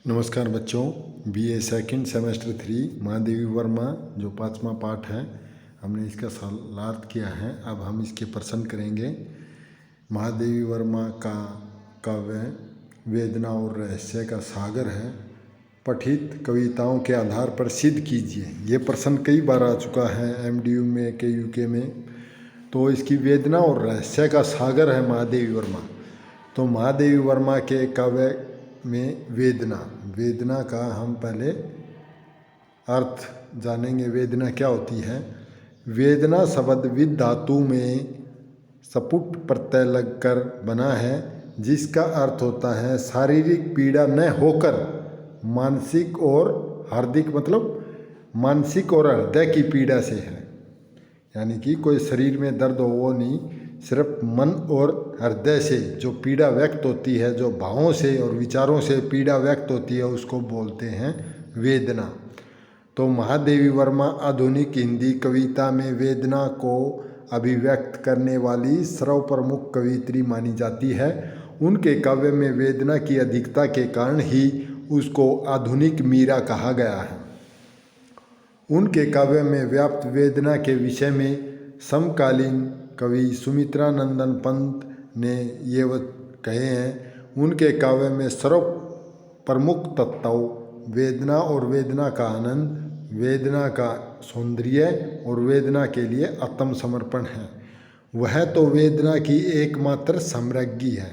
नमस्कार बच्चों, BA second semester 3 Mahadevi Verma जो 5वां पाठ है, हमने इसका सलाहत किया है। अब हम इसके प्रश्न करेंगे। महादेवी वर्मा का काव्य वेदना और रहस्य का सागर है, पठित कविताओं के आधार पर सिद्ध कीजिए। ये प्रश्न कई बार आ चुका है एमडीयू में, के यूके में। तो इसकी वेदना और रहस्य का सागर है महादेवी वर्मा। तो महादेवी वर्मा के काव्य में वेदना का हम पहले अर्थ जानेंगे। वेदना क्या होती है? वेदना शब्द विद धातु में सपुट प्रत्यय लगकर बना है, जिसका अर्थ होता है शारीरिक पीड़ा न होकर मानसिक और हार्दिक, मतलब मानसिक और हृदय की पीड़ा से है। यानी कि कोई शरीर में दर्द हो वो नहीं, सिर्फ मन और हृदय से जो पीड़ा व्यक्त होती है, जो भावों से और विचारों से पीड़ा व्यक्त होती है, उसको बोलते हैं वेदना। तो महादेवी वर्मा आधुनिक हिंदी कविता में वेदना को अभिव्यक्त करने वाली सर्वप्रमुख कवियत्री मानी जाती है। उनके काव्य में वेदना की अधिकता के कारण ही उसको आधुनिक मीरा कहा गया है। उनके काव्य में व्याप्त वेदना के विषय में समकालीन कवि सुमित्रानंदन पंत ने ये कहे हैं। उनके काव्य में सर्व प्रमुख तत्व वेदना और वेदना का आनंद, वेदना का सौंदर्य और वेदना के लिए आत्मसमर्पण है। वह तो वेदना की एकमात्र साम्राज्ञी है।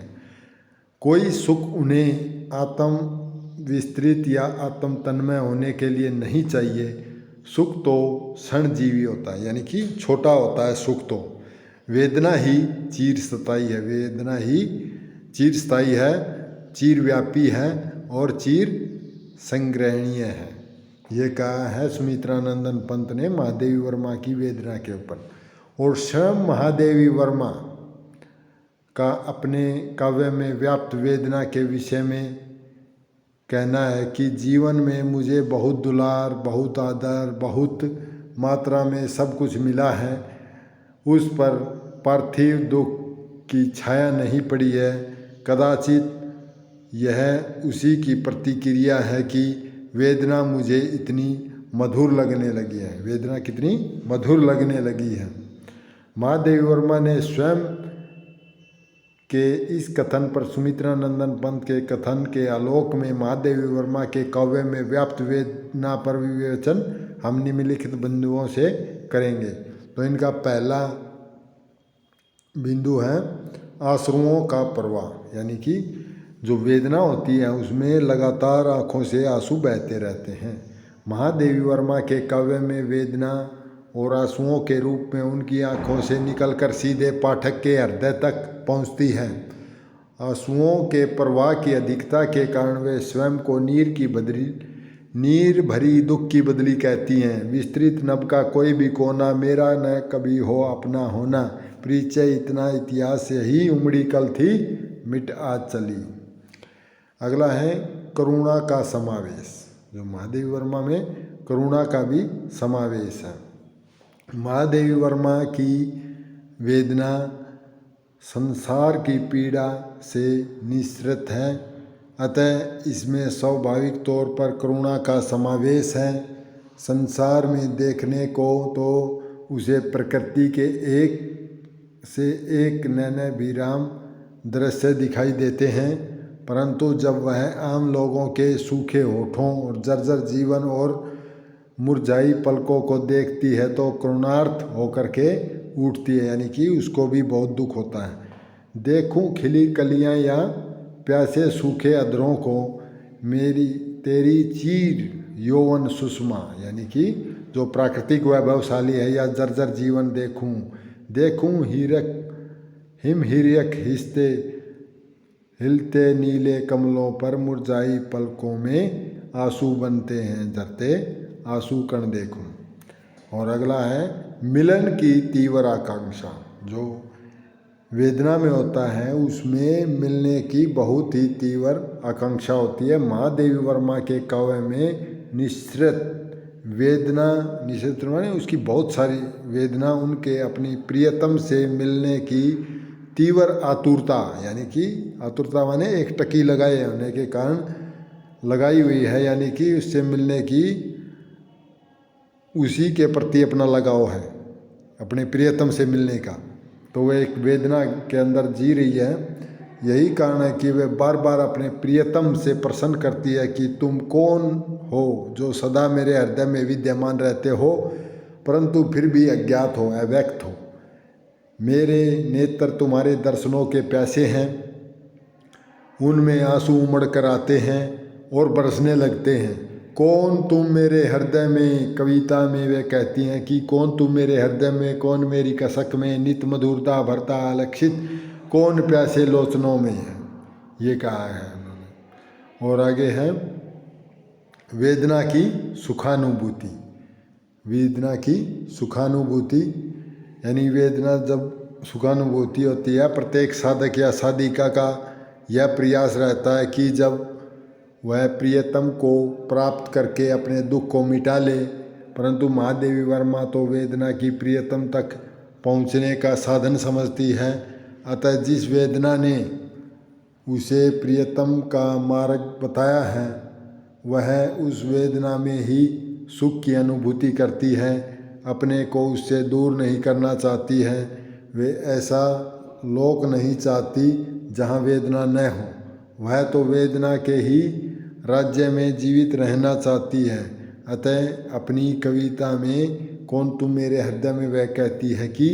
कोई सुख उन्हें आत्म विस्तृत या आत्म तन्मय होने के लिए नहीं चाहिए। सुख तो क्षणजीवी होता है, यानी कि छोटा होता है सुख तो। वेदना ही चिरस्थायी है, वेदना ही चिरस्थायी है, चिरव्यापी है और चिर संग्रहणीय है। ये कहा है सुमित्रानंदन पंत ने महादेवी वर्मा की वेदना के ऊपर। और स्वयं महादेवी वर्मा का अपने काव्य में व्याप्त वेदना के विषय में कहना है कि जीवन में मुझे बहुत दुलार, बहुत आदर, बहुत मात्रा में सब कुछ मिला है। उस पर पार्थिव दुख की छाया नहीं पड़ी है। कदाचित यह उसी की प्रतिक्रिया है कि वेदना मुझे इतनी मधुर लगने लगी है। वेदना कितनी मधुर लगने लगी है। महादेवी वर्मा ने स्वयं के इस कथन पर सुमित्रानंदन पंत के कथन के आलोक में महादेवी वर्मा के काव्य में व्याप्त वेदना पर विवेचन हम निम्नलिखित बिंदुओं से करेंगे। तो इनका पहला बिंदु है आंसुओं का प्रवाह, यानी कि जो वेदना होती है उसमें लगातार आँखों से आंसू बहते रहते हैं। महादेवी वर्मा के काव्य में वेदना और आंसुओं के रूप में उनकी आँखों से निकलकर सीधे पाठक के हृदय तक पहुँचती है। आंसुओं के प्रवाह की अधिकता के कारण वे स्वयं को नीर भरी दुख की बदली कहती हैं। विस्तृत नभ का कोई भी कोना मेरा न कभी हो अपना होना, परिचय इतना इतिहास से ही उमड़ी कल थी मिट आज चली। अगला है करुणा का समावेश। जो महादेवी वर्मा में करुणा का भी समावेश है। महादेवी वर्मा की वेदना संसार की पीड़ा से निःसृत है, अतः इसमें स्वाभाविक तौर पर करुणा का समावेश है। संसार में देखने को तो उसे प्रकृति के एक से एक नैने विराम दृश्य दिखाई देते हैं, परंतु जब वह आम लोगों के सूखे होठों और जर्जर जीवन और मुरझाई पलकों को देखती है तो करुणार्थ होकर के उठती है, यानी कि उसको भी बहुत दुख होता है। देखूं खिली कलियां या प्यासे सूखे अधरों को, मेरी तेरी चीर यौवन सुषमा, यानी कि जो प्राकृतिक वैभवशाली है, या जर्जर जीवन देखूं हिम हिरक हिलते नीले कमलों पर मुरझाई पलकों में आंसू बनते हैं झरते आंसू कण देखूं। और अगला है मिलन की तीव्र आकांक्षा। जो वेदना में होता है उसमें मिलने की बहुत ही तीव्र आकांक्षा होती है। महादेवी वर्मा के काव्य में निश्चित माने उसकी बहुत सारी वेदना, उनके अपनी प्रियतम से मिलने की तीव्र आतुरता, यानी कि आतुरता माने एक टकी लगाए होने के कारण लगाई हुई है, यानी कि उससे मिलने की उसी के प्रति अपना लगाव है, अपने प्रियतम से मिलने का। तो वह एक वेदना के अंदर जी रही है। यही कारण है कि वह बार बार अपने प्रियतम से प्रश्न करती है कि तुम कौन हो जो सदा मेरे हृदय में विद्यमान रहते हो परंतु फिर भी अज्ञात हो, अव्यक्त हो। मेरे नेत्र तुम्हारे दर्शनों के प्यासे हैं, उनमें आंसू उमड़ कर आते हैं और बरसने लगते हैं। कौन तुम मेरे हृदय में, कविता में वे कहती हैं कि कौन तुम मेरे हृदय में, कौन मेरी कसक में, नित मधुरता भरता अलक्षित, कौन प्यासे लोचनों में है, ये कहा है उन्होंने। और आगे है वेदना की सुखानुभूति। वेदना की सुखानुभूति यानी वेदना जब सुखानुभूति होती है, प्रत्येक साधक या साधिका का यह प्रयास रहता है कि जब वह प्रियतम को प्राप्त करके अपने दुख को मिटा ले, परंतु महादेवी वर्मा तो वेदना की प्रियतम तक पहुँचने का साधन समझती है। अतः जिस वेदना ने उसे प्रियतम का मार्ग बताया है वह उस वेदना में ही सुख की अनुभूति करती है, अपने को उससे दूर नहीं करना चाहती है। वे ऐसा लोक नहीं चाहती जहाँ वेदना न हो, वह तो वेदना के ही राज्य में जीवित रहना चाहती है। अतः अपनी कविता में कौन तुम मेरे हृदय में वह कहती है कि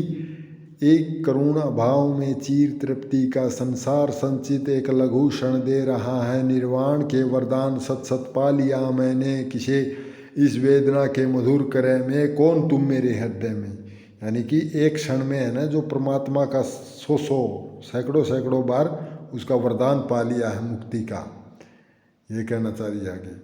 एक करुणा भाव में चीर तृप्ति का संसार संचित एक लघु क्षण दे रहा है, निर्वाण के वरदान सत सत पा लिया मैंने, किसे इस वेदना के मधुर करे में, कौन तुम मेरे हृदय में। यानी कि एक क्षण में है ना जो परमात्मा का सौ सैकड़ों सैकड़ों बार उसका वरदान पा लिया है मुक्ति का, ये कहना चाह रही है आगे।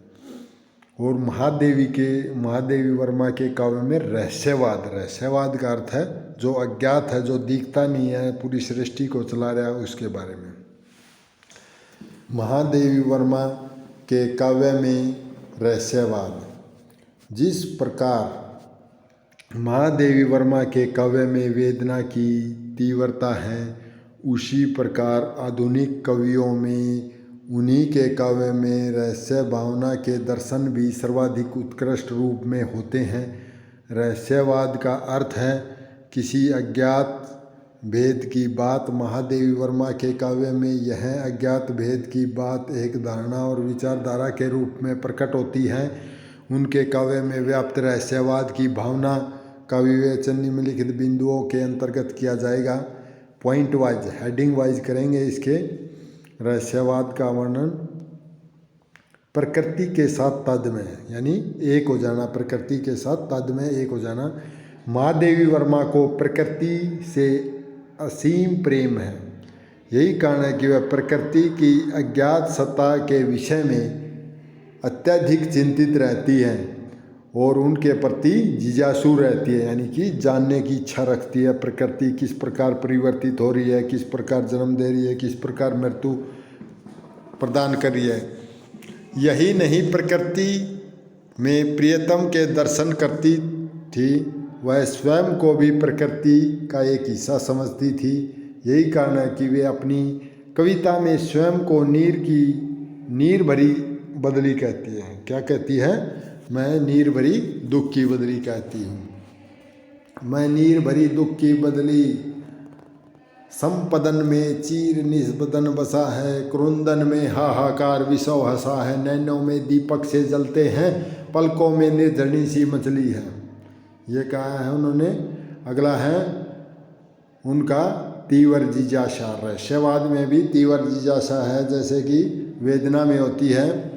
और महादेवी वर्मा के काव्य में रहस्यवाद का अर्थ है जो अज्ञात है, जो दिखता नहीं है, पूरी सृष्टि को चला रहा है, उसके बारे में। महादेवी वर्मा के काव्य में रहस्यवाद। जिस प्रकार महादेवी वर्मा के काव्य में वेदना की तीव्रता है, उसी प्रकार आधुनिक कवियों में उन्हीं के काव्य में रहस्य भावना के दर्शन भी सर्वाधिक उत्कृष्ट रूप में होते हैं। रहस्यवाद का अर्थ है किसी अज्ञात भेद की बात। महादेवी वर्मा के काव्य में यह अज्ञात भेद की बात एक धारणा और विचारधारा के रूप में प्रकट होती है। उनके काव्य में व्याप्त रहस्यवाद की भावना का विवेचन निम्नलिखित बिंदुओं के अंतर्गत किया जाएगा। पॉइंट वाइज, हेडिंग वाइज करेंगे इसके। रहस्यवाद का वर्णन प्रकृति के साथ तादात्म्य, यानी एक हो जाना, प्रकृति के साथ तादात्म्य एक हो जाना। महादेवी वर्मा को प्रकृति से असीम प्रेम है। यही कारण है कि वह प्रकृति की अज्ञात सत्ता के विषय में अत्यधिक चिंतित रहती है और उनके प्रति जिज्ञासु रहती है, यानी कि जानने की इच्छा रखती है। प्रकृति किस प्रकार परिवर्तित हो रही है, किस प्रकार जन्म दे रही है, किस प्रकार मृत्यु प्रदान कर रही है। यही नहीं, प्रकृति में प्रियतम के दर्शन करती थी, वह स्वयं को भी प्रकृति का एक हिस्सा समझती थी। यही कारण है कि वे अपनी कविता में स्वयं को नीर भरी बदली कहती है। क्या कहती है? मैं नीर भरी दुख की बदली कहती हूँ। मैं नीर भरी दुख की बदली, संपदन में चीर निस्बदन बसा है, क्रुंदन में हाहाकार विषव हंसा है, नैनों में दीपक से जलते हैं, पलकों में निर्धनी सी मछली है। ये कहा है उन्होंने। अगला है उनका तीव्र जिज्ञासा। रहस्यवाद में भी तीव्र जिज्ञासा है, जैसे कि वेदना में होती है।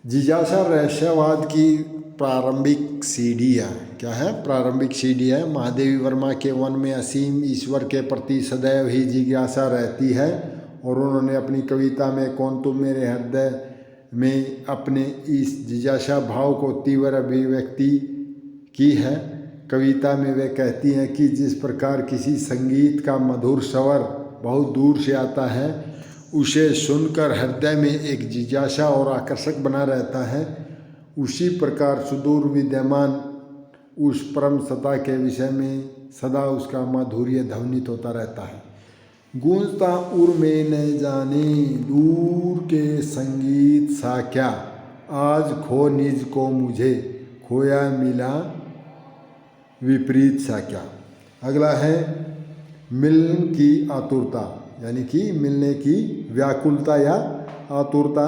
जिज्ञासा रहस्यवाद की प्रारंभिक सीढ़ी है। क्या है? प्रारंभिक सीढ़ी है। महादेवी वर्मा के मन में असीम ईश्वर के प्रति सदैव ही जिज्ञासा रहती है और उन्होंने अपनी कविता में कौन तुम मेरे हृदय में अपने इस जिज्ञासा भाव को तीव्र अभिव्यक्ति की है। कविता में वे कहती हैं कि जिस प्रकार किसी संगीत का मधुर स्वर बहुत दूर से आता है, उसे सुनकर हृदय में एक जिज्ञासा और आकर्षक बना रहता है, उसी प्रकार सुदूर विद्यमान उस परम सत्ता के विषय में सदा उसका माधुर्य ध्वनित होता रहता है। गूंजता उर में न जाने दूर के संगीत सा क्या, आज खो निज को मुझे खोया मिला विपरीत सा क्या। अगला है मिलन की आतुरता, यानी कि मिलने की व्याकुलता या आतुरता।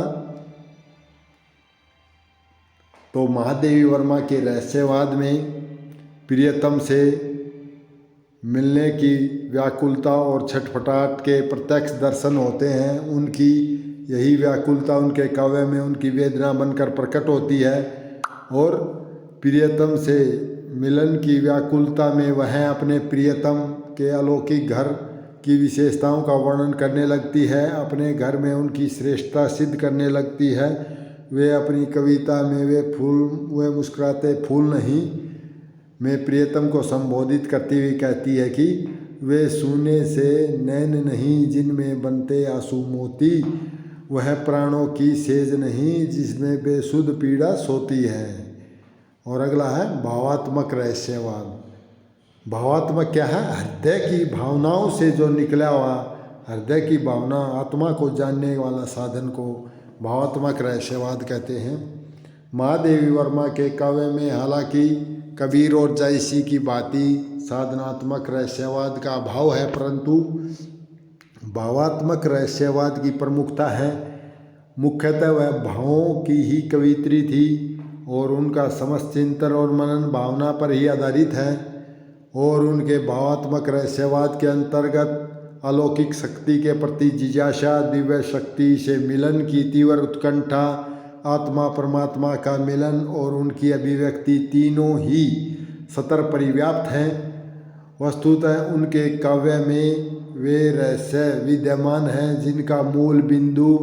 तो महादेवी वर्मा के रहस्यवाद में प्रियतम से मिलने की व्याकुलता और छटपटाहट के प्रत्यक्ष दर्शन होते हैं। उनकी यही व्याकुलता उनके काव्य में उनकी वेदना बनकर प्रकट होती है और प्रियतम से मिलन की व्याकुलता में वह अपने प्रियतम के अलौकिक घर की विशेषताओं का वर्णन करने लगती है, अपने घर में उनकी श्रेष्ठता सिद्ध करने लगती है। वे अपनी कविता में वे मुस्कुराते फूल नहीं में प्रियतम को संबोधित करती हुई कहती है कि वे सोने से नैन नहीं जिनमें बनते आंसू मोती, वह प्राणों की सेज नहीं जिसमें बेसुध पीड़ा सोती है। और अगला है भावात्मक रहस्यवाद। भावात्मक क्या है? हृदय की भावनाओं से जो निकला हुआ, हृदय की भावना आत्मा को जानने वाला साधन को भावात्मक रहस्यवाद कहते हैं। महादेवी वर्मा के काव्य में हालांकि कबीर और जायसी की भांति साधनात्मक रहस्यवाद का अभाव है, परंतु भावात्मक रहस्यवाद की प्रमुखता है। मुख्यतः वह भावों की ही कवित्री थी और उनका समस्त चिंतन और मनन भावना पर ही आधारित है। और उनके भावात्मक रहस्यवाद के अंतर्गत अलौकिक शक्ति के प्रति जिज्ञासा, दिव्य शक्ति से मिलन की तीव्र उत्कंठा, आत्मा परमात्मा का मिलन और उनकी अभिव्यक्ति तीनों ही सतर परिव्याप्त हैं। वस्तुतः उनके काव्य में वे रहस्य विद्यमान हैं जिनका मूल बिंदु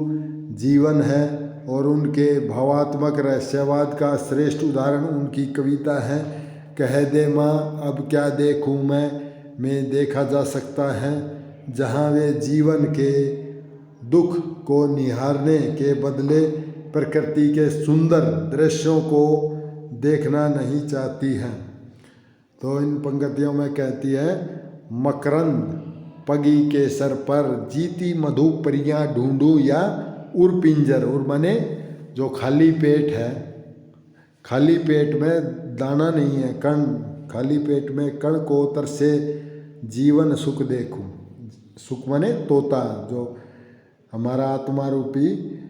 जीवन है और उनके भावात्मक रहस्यवाद का श्रेष्ठ उदाहरण उनकी कविता है कह दे माँ अब क्या देखूँ मैं देखा जा सकता है, जहाँ वे जीवन के दुख को निहारने के बदले प्रकृति के सुंदर दृश्यों को देखना नहीं चाहती हैं। तो इन पंक्तियों में कहती है, मकरंद पगी के सर पर जीती मधु परियां ढूंढूं या उर पिंजर। उर माने जो खाली पेट है, खाली पेट में दाना नहीं है, कण, खाली पेट में कण को तरसे जीवन सुख देखूं। सुख माने तोता, जो हमारा आत्मा रूपी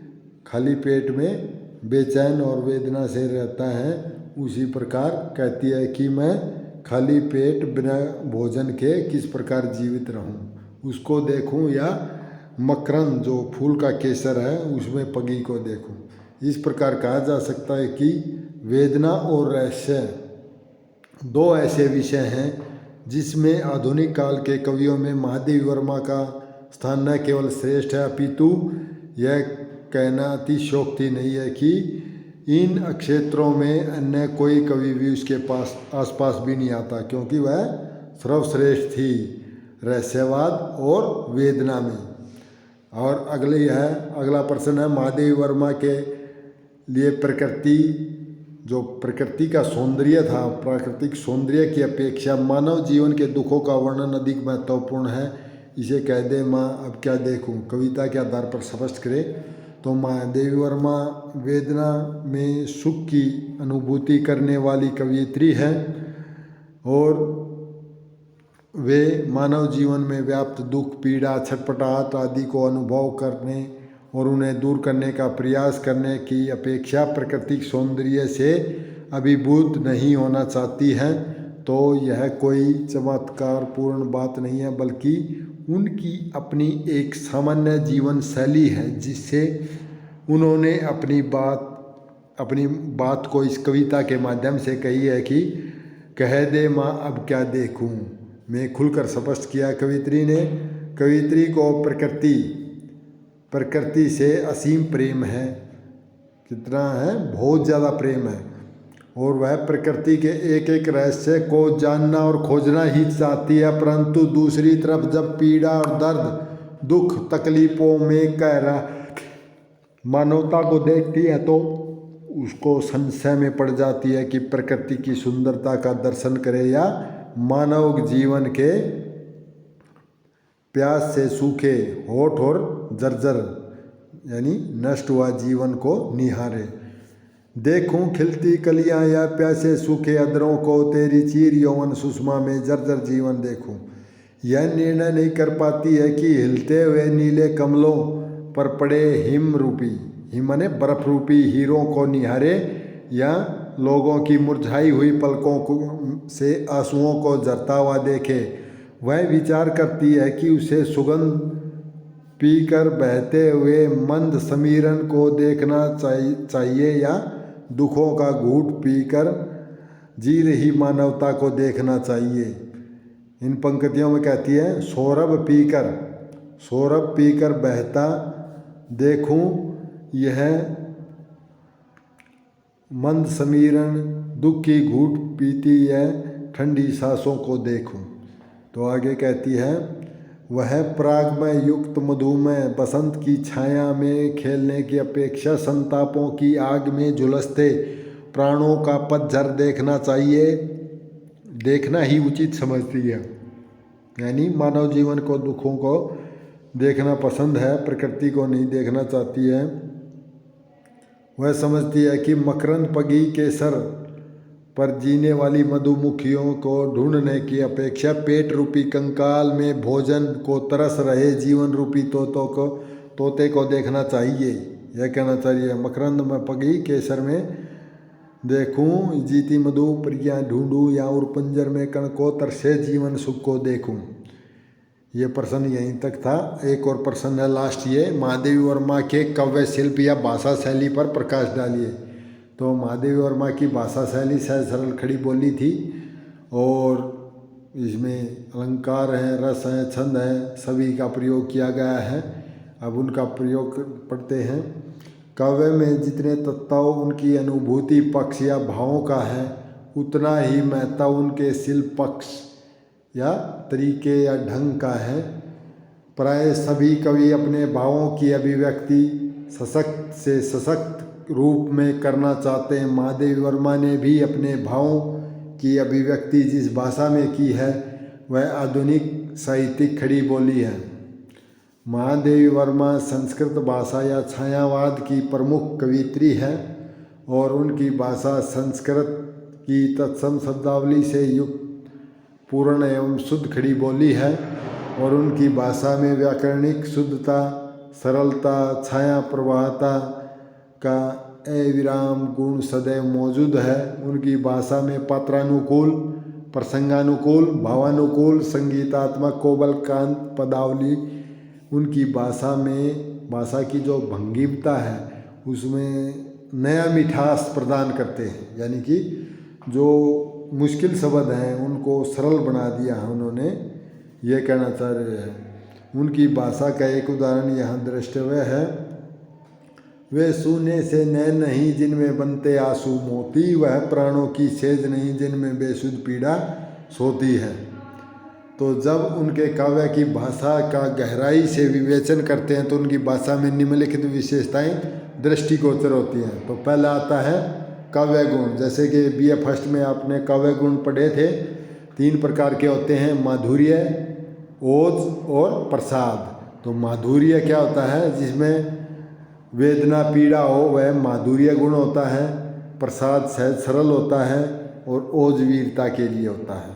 खाली पेट में बेचैन और वेदना से रहता है, उसी प्रकार कहती है कि मैं खाली पेट बिना भोजन के किस प्रकार जीवित रहूं, उसको देखूं, या मकरंद जो फूल का केसर है उसमें पगी को देखूं। इस प्रकार कहा जा सकता है कि वेदना और रहस्य दो ऐसे विषय हैं जिसमें आधुनिक काल के कवियों में महादेवी वर्मा का स्थान न केवल श्रेष्ठ है अपितु यह कहना अतिशयोक्ति नहीं है कि इन क्षेत्रों में अन्य कोई कवि भी उसके पास आसपास भी नहीं आता, क्योंकि वह सर्वश्रेष्ठ थी रहस्यवाद और वेदना में। और अगला प्रश्न है, महादेवी वर्मा के लिए प्रकृति, जो प्रकृति का सौंदर्य था, प्राकृतिक सौंदर्य की अपेक्षा मानव जीवन के दुखों का वर्णन अधिक महत्वपूर्ण है। इसे कह दे माँ अब क्या देखूं कविता के आधार पर स्पष्ट करे तो महादेवी वर्मा वेदना में सुख की अनुभूति करने वाली कवयित्री है और वे मानव जीवन में व्याप्त दुख, पीड़ा, छटपटाहट आदि को अनुभव करने और उन्हें दूर करने का प्रयास करने की अपेक्षा प्राकृतिक सौंदर्य से अभिभूत नहीं होना चाहती हैं। तो यह कोई चमत्कारपूर्ण बात नहीं है, बल्कि उनकी अपनी एक सामान्य जीवन शैली है जिससे उन्होंने अपनी बात को इस कविता के माध्यम से कही है कि कह दे माँ अब क्या देखूं में खुलकर स्पष्ट किया कवित्री ने। कवित्री को प्रकृति से असीम प्रेम है। कितना है? बहुत ज़्यादा प्रेम है और वह प्रकृति के एक एक रहस्य को जानना और खोजना ही चाहती है, परंतु दूसरी तरफ जब पीड़ा और दर्द, दुख, तकलीफ़ों में गहरा मानवता को देखती है तो उसको संशय में पड़ जाती है कि प्रकृति की सुंदरता का दर्शन करे या मानव जीवन के प्यास से सूखे होठ और जर्जर यानी नष्ट हुआ जीवन को निहारे। देखूं खिलती कलियां या प्यासे सूखे अधरों को, तेरी चीर यौवन सुषमा में जर्जर जीवन देखूं। यह निर्णय नहीं कर पाती है कि हिलते हुए नीले कमलों पर पड़े हिम रूपी, हिम माने बर्फ रूपी हीरों को निहारे, या लोगों की मुरझाई हुई पलकों को से आंसुओं को झरता हुआ देखे। वह विचार करती है कि उसे सुगंध पीकर बहते हुए मंद समीरन को देखना चाहिए या दुखों का घूंट पीकर जी रही मानवता को देखना चाहिए। इन पंक्तियों में कहती है सौरभ पीकर बहता देखूं, यह मंद समीरण दुख की घूंट पीती है ठंडी सांसों को देखूं। तो आगे कहती है, वह परागमय युक्त मधुमय बसंत की छाया में खेलने की अपेक्षा संतापों की आग में झुलसते प्राणों का पतझर देखना चाहिए, देखना ही उचित समझती है। यानी मानव जीवन को, दुखों को देखना पसंद है, प्रकृति को नहीं देखना चाहती है। वह समझती है कि मकरंद पगी के सर पर जीने वाली मधुमक्खियों को ढूंढने की अपेक्षा पेट रूपी कंकाल में भोजन को तरस रहे जीवन रूपी तोते को देखना चाहिए। यह कहना चाहिए, मकरंद में पगी केसर में देखूं, जीती मधु प्रिया ढूंढूं, या उर पंजर में कण को तरसे जीवन सुख को देखूं। ये प्रश्न यहीं तक था। एक और प्रश्न है लास्ट, ये महादेवी वर्मा के काव्य शिल्प या भाषा शैली पर प्रकाश डालिए। तो महादेवी वर्मा की भाषा शैली सहज सरल खड़ी बोली थी, और इसमें अलंकार हैं, रस हैं, छंद हैं, सभी का प्रयोग किया गया है। अब उनका प्रयोग पढ़ते हैं। काव्य में जितने तत्व उनकी अनुभूति पक्ष या भावों का है, उतना ही महत्व उनके शिल्प पक्ष या तरीके या ढंग का है। प्राय सभी कवि अपने भावों की अभिव्यक्ति सशक्त से सशक्त रूप में करना चाहते हैं। महादेवी वर्मा ने भी अपने भावों की अभिव्यक्ति जिस भाषा में की है, वह आधुनिक साहित्यिक खड़ी बोली है। महादेवी वर्मा संस्कृत भाषा या छायावाद की प्रमुख कवियत्री है, और उनकी भाषा संस्कृत की तत्सम शब्दावली से युक्त पूर्ण एवं शुद्ध खड़ी बोली है, और उनकी भाषा में व्याकरणिक शुद्धता, सरलता, छाया प्रवाहता का अविराम गुण सदैव मौजूद है। उनकी भाषा में पात्रानुकूल, प्रसंगानुकूल, भावानुकूल, संगीतात्मक कोमलकांत पदावली उनकी भाषा की जो भंगिमता है, उसमें नया मिठास प्रदान करते हैं। यानी कि जो मुश्किल शब्द हैं उनको सरल बना दिया है उन्होंने, ये कहना चाह रहे हैं। उनकी भाषा का एक उदाहरण यहाँ दृष्टव्य है। वे सूने से नैन नहीं जिनमें बनते आंसू मोती, वह प्राणों की सेज नहीं जिनमें बेसुध पीड़ा सोती है। तो जब उनके काव्य की भाषा का गहराई से विवेचन करते हैं, तो उनकी भाषा में निम्नलिखित विशेषताएं दृष्टिगोचर होती हैं। तो पहला आता है काव्य गुण। जैसे कि BA फर्स्ट में आपने काव्य गुण पढ़े थे, 3 प्रकार के होते हैं, माधुर्य, ओज और प्रसाद। तो माधुर्य क्या होता है, जिसमें वेदना पीड़ा हो, वह माधुर्य गुण होता है। प्रसाद सहज सरल होता है, और ओज वीरता के लिए होता है।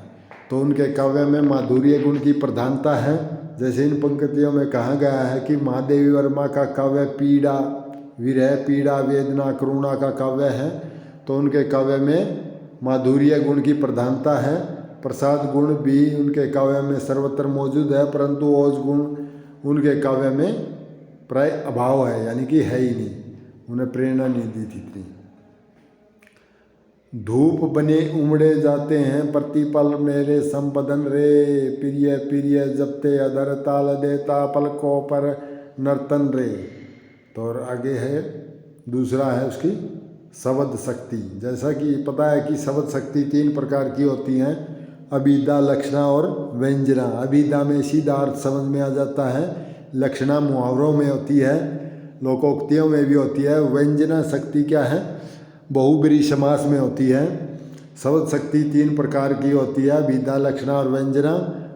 तो उनके काव्य में माधुर्य गुण की प्रधानता है। जैसे इन पंक्तियों में कहा गया है कि महादेवी वर्मा का काव्य पीड़ा, विरह, पीड़ा, वेदना, करुणा का काव्य है। तो उनके काव्य में माधुर्य गुण की प्रधानता है। प्रसाद गुण भी उनके काव्य में सर्वत्र मौजूद है, परंतु ओज गुण उनके काव्य में प्राय अभाव है, यानी कि है ही नहीं, उन्हें प्रेरणा नहीं दी थी इतनी। धूप बने उमड़े जाते हैं प्रतिपल मेरे संबदन रे, प्रिय प्रिय जपते अधर ताल देता पलकों पर नर्तन रे। तो और आगे है, दूसरा है उसकी शब्द शक्ति। जैसा कि पता है कि शब्द शक्ति 3 प्रकार की होती हैं, अभिधा, लक्षणा और व्यंजना। अभिधा में सीधा अर्थ समझ में आ जाता है, लक्षणा मुहावरों में होती है, लोकोक्तियों में भी होती है। व्यंजना शक्ति क्या है, बहुब्रीहि समास में होती है। शब्द शक्ति 3 प्रकार की होती है, अभिधा, लक्षणा और व्यंजना।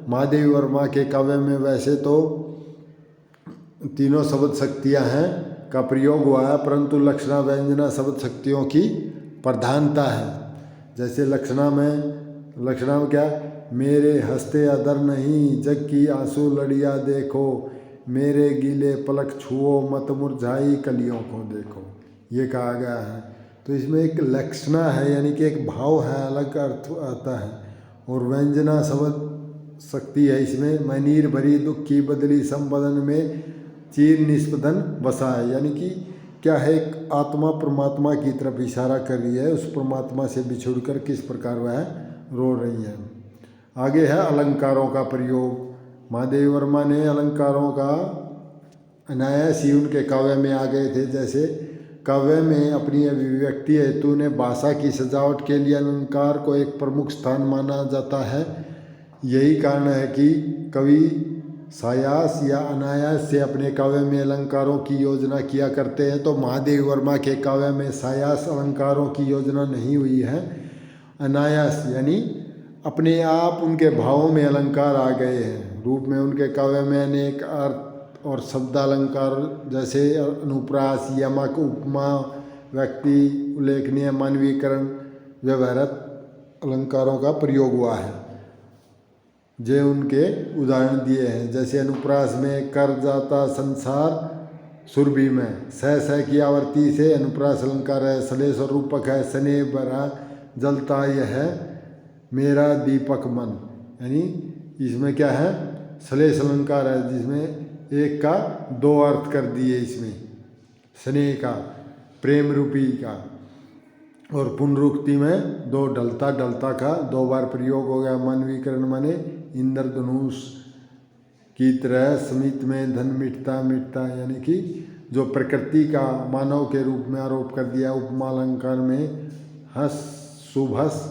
महादेवी वर्मा के काव्य में वैसे तो तीनों शब्द शक्तियाँ हैं का प्रयोग हुआ है, परंतु लक्षणा व्यंजना शब्द शक्तियों की प्रधानता है। जैसे लक्षणा में क्या, मेरे हंसते अदर नहीं, जग की आंसू लड़िया देखो, मेरे गीले पलक छुओ, मत मुरझाई कलियों को देखो, ये कहा गया है। तो इसमें एक लक्षणा है, यानी कि एक भाव है, अलग अर्थ आता है। और व्यंजना शब्द शक्ति है इसमें, मैं नीर भरी दुख की बदली संपदन में चीर निष्पदन बसा है, यानी कि क्या है, एक आत्मा परमात्मा की तरफ इशारा कर रही है, उस परमात्मा से बिछुड़कर किस प्रकार वह रो रही है। आगे है अलंकारों का प्रयोग। महादेवी वर्मा ने अलंकारों का अनायास ही उनके काव्य में आ गए थे। जैसे काव्य में अपनी अभिव्यक्ति हेतु ने भाषा की सजावट के लिए अलंकार को एक प्रमुख स्थान माना जाता है। यही कारण है कि कवि सायास या अनायास से अपने काव्य में अलंकारों की योजना किया करते हैं। तो महादेवी वर्मा के काव्य में सायास अलंकारों की योजना नहीं हुई है, अनायास यानी अपने आप उनके भावों में अलंकार आ गए हैं। रूप में उनके काव्य में अनेक अर्थ और शब्दालंकार जैसे अनुप्रास, यमक, उपमा, व्यक्ति, उल्लेखनीय, मानवीकरण, व्यवहारक अलंकारों का प्रयोग हुआ है। जे उनके उदाहरण दिए हैं। जैसे अनुप्रास में कर जाता संसार सुरभि में, सह की आवर्ती से अनुप्रास अलंकार है। सलेश और रूपक है, सने बरा जलता यह है मेरा दीपक मन, यानी इसमें क्या है, सलेश अलंकार है, जिसमें एक का दो अर्थ कर दिए इसमें, स्नेह का, प्रेम रूपी का। और पुनरुक्ति में दो डलता का दो बार प्रयोग हो गया। मानवीकरण माने इंद्रधनुष की तरह समित में धन मिटता, यानी कि जो प्रकृति का मानव के रूप में आरोप कर दिया। उपमा अलंकार में हंस शुभस,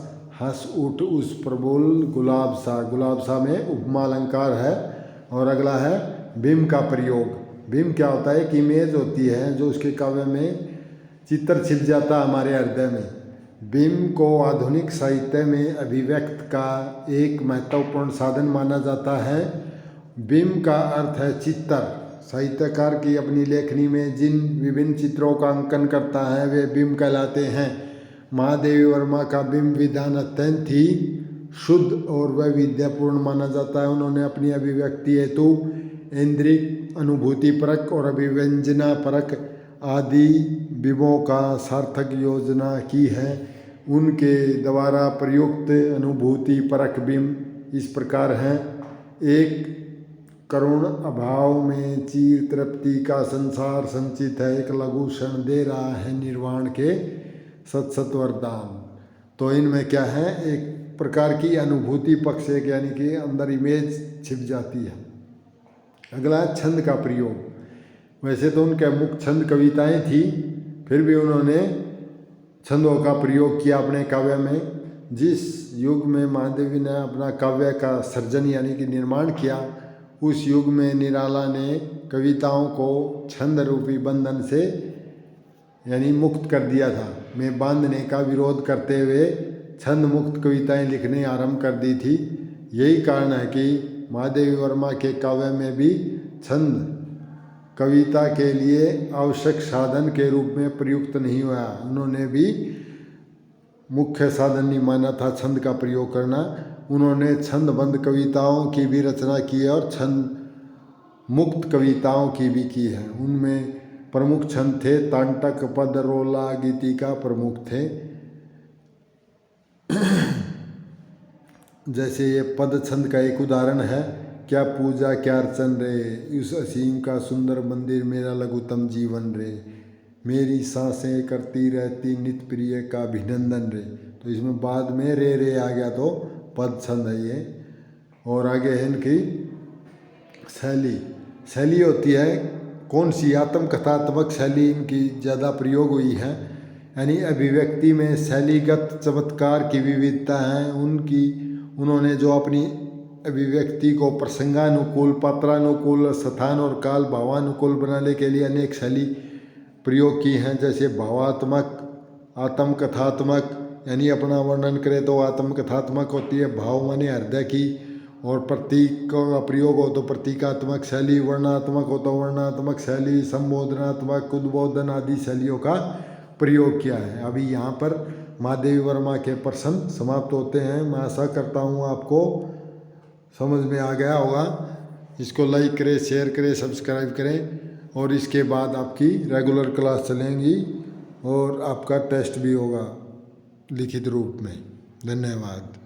हंस उठ उस प्रबुल गुलाब सा में उपमा अलंकार है। और अगला है बिंब का प्रयोग। बिंब क्या होता है, कि इमेज होती है जो उसके काव्य में चित्र छिप जाता है हमारे हृदय में। बिंब को आधुनिक साहित्य में अभिव्यक्त का एक महत्वपूर्ण साधन माना जाता है। बिंब का अर्थ है चित्र। साहित्यकार की अपनी लेखनी में जिन विभिन्न चित्रों का अंकन करता है वे बिंब कहलाते हैं। महादेवी वर्मा का बिंब विधान अत्यंत ही शुद्ध और वैविध्यपूर्ण माना जाता है। उन्होंने अपनी अभिव्यक्ति हेतु इंद्रिय अनुभूति परक और अभिव्यंजना परक आदि बिंबों का सार्थक योजना की है। उनके द्वारा प्रयुक्त अनुभूति परक बिंब इस प्रकार हैं। एक करुण अभाव में चीर तृप्ति का संसार संचित है, एक लघु क्षण दे रहा है निर्वाण के सत वरदान। तो इनमें क्या है, एक प्रकार की अनुभूति पक्ष एक, यानी कि अंदर इमेज छिप जाती है। अगला छंद का प्रयोग। वैसे तो उनके मुख्य छंद कविताएं थी, फिर भी उन्होंने छंदों का प्रयोग किया अपने काव्य में। जिस युग में महादेवी ने अपना काव्य का सर्जन यानी कि निर्माण किया, उस युग में निराला ने कविताओं को छंद रूपी बंधन से यानी मुक्त कर दिया था। में बांधने का विरोध करते हुए छंद मुक्त कविताएं लिखने आरंभ कर दी थी। यही कारण है कि महादेवी वर्मा के काव्य में भी छंद कविता के लिए आवश्यक साधन के रूप में प्रयुक्त नहीं हुआ। उन्होंने भी मुख्य साधन नहीं माना था छंद का प्रयोग करना। उन्होंने छंदबद्ध कविताओं की भी रचना की है और छंद मुक्त कविताओं की भी की है। उनमें प्रमुख छंद थे तांटक, पद, रोला, गीतिका प्रमुख थे। जैसे ये पद छंद का एक उदाहरण है, क्या पूजा क्या अर्चन रे, उस असीम का सुंदर मंदिर मेरा लघुतम जीवन रे, मेरी सांसें करती रहती नित्य प्रिय का अभिनंदन रे। तो इसमें बाद में रे आ गया तो पद छंद है ये। और आगे है इनकी शैली होती है कौन सी, आत्मकथात्मक शैली इनकी ज़्यादा प्रयोग हुई है। यानी अभिव्यक्ति में शैलीगत चमत्कार की विविधता है उनकी। उन्होंने जो अपनी अभिव्यक्ति को प्रसंगानुकूल, पात्रानुकूल, स्थान और काल भावानुकूल बनाने के लिए अनेक शैली प्रयोग की हैं। जैसे भावात्मक, आत्मकथात्मक, यानी अपना वर्णन करें तो आत्मकथात्मक होती है, भाव माने हृदय की, और प्रतीक का प्रयोग हो तो प्रतीकात्मक शैली, वर्णनात्मक हो तो वर्णनात्मक शैली, संबोधनात्मक, उद्बोधन आदि शैलियों का प्रयोग किया है। अभी यहाँ पर महादेवी वर्मा के प्रश्न समाप्त होते हैं। मैं आशा करता हूँ आपको समझ में आ गया होगा। इसको लाइक करें, शेयर करें, सब्सक्राइब करें और इसके बाद आपकी रेगुलर क्लास चलेंगी और आपका टेस्ट भी होगा लिखित रूप में। धन्यवाद।